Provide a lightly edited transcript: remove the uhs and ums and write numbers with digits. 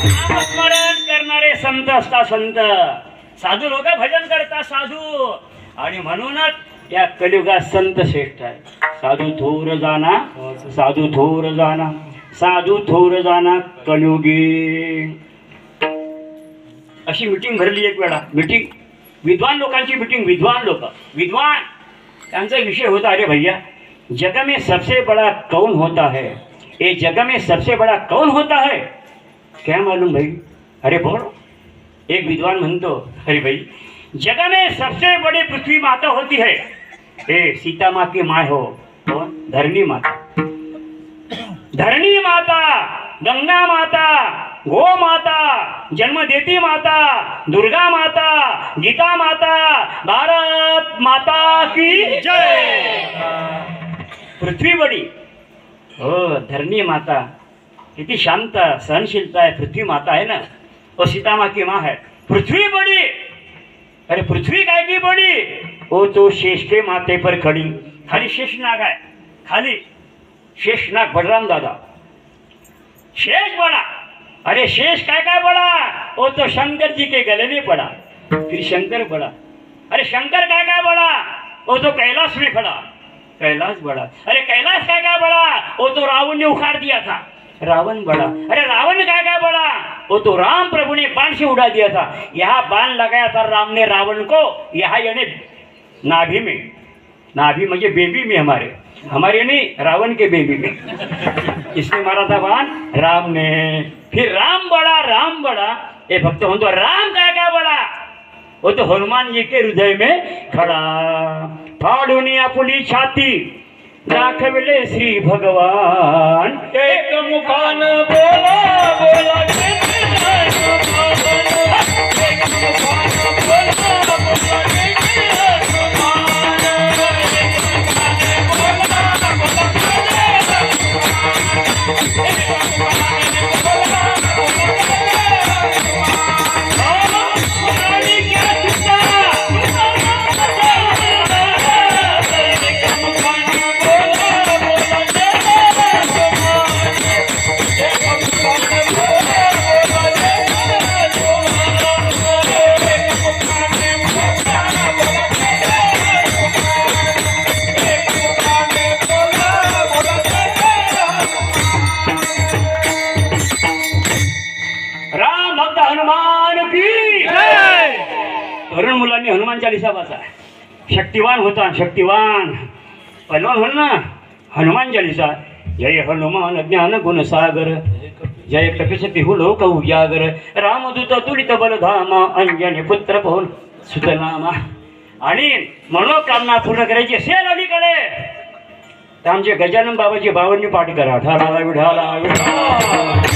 नामस्मरण करणारे संत असता संत, साधू लोक भजन करता साधू, आणि म्हणूनच या कलियुगात संत श्रेष्ठ आहे. साधू थोर जाना, साधू थोर जाना, साधू थोर जाना कलियुगी. अशी मीटिंग भरली एक वेळा. मीटिंग विद्वान लोकांची मीटिंग. विद्वान लोक, विद्वान, त्यांचा विषय होता, अरे भैया जग में सबसे बड़ा कौन होता है, ये जग में सबसे बड़ा कौन होता है, क्या मालूम भाई. अरे बोल. एक विद्वान म्हणतो, अरे भाई जग में सबसे बड़ी पृथ्वी माता होती है, ए सीता माँ की माँ हो, कौन, धरणी माता. धरणी माता, गंगा माता, गो माता, जन्म देती माता, दुर्गा माता, गीता माता, भारत माता की जय. पृथ्वी बड़ी, हो धरणी माता, किती शांत सहनशीलता है, पृथ्वी माता है ना, और सीता माँ की माँ है. पृथ्वी बड़ी, अरे पृथ्वी काय की बड़ी, वो तो शेष के माथे पर खड़ी. खाली शेषनाग है, खाली शेषनाग बलराम दादा. शेष बड़ा, अरे शेष काय काय बड़ा, वो तो शंकर जी के गले में पड़ा. फिर शंकर बड़ा, अरे शंकर काय काय बड़ा, वो तो कैलाश में खड़ा. कैलाश बड़ा, अरे कैलाश काय काय बड़ा, वो तो रावण ने उखाड़ दिया था. रावण बड़ा, अरे रावण काय काय बड़ा, वो तो राम प्रभु ने बाण से उड़ा दिया था. यहाँ बाण लगाया था राम ने रावण को, यहाँ यानी नाभि में. नाभि मुझे बेबी में, हमारे नहीं, रावण के बेबी में. इसने मारा था बाण, राम ने. फिर राम बड़ा, राम बड़ा, ये भक्त हो तो राम काय काय बड़ा, वो तो हनुमान जी के हृदय में खड़ा. फाड़ून आपुली छाती दाखविले श्री भगवान, एक मुखान बोला बोला एक मुखान बोला बोला तरुण मुलांनी हनुमान चालीसा वाचा. शक्तिवान होता, शक्तिवान पहलवान होल ना, हनुमान चालीसा. जय हनुमान ज्ञान गुण सागर, जय कपिशती हो लोक उजागर, रामदूत तुलित बलधामा, अंजनी पुत्र पवन सुतनामा. आणि मनोकामना पूर्ण करायची असेल अलीकडे तर आमचे गजानन बाबाची 52 पाठ करा. ठाला विढाला विढा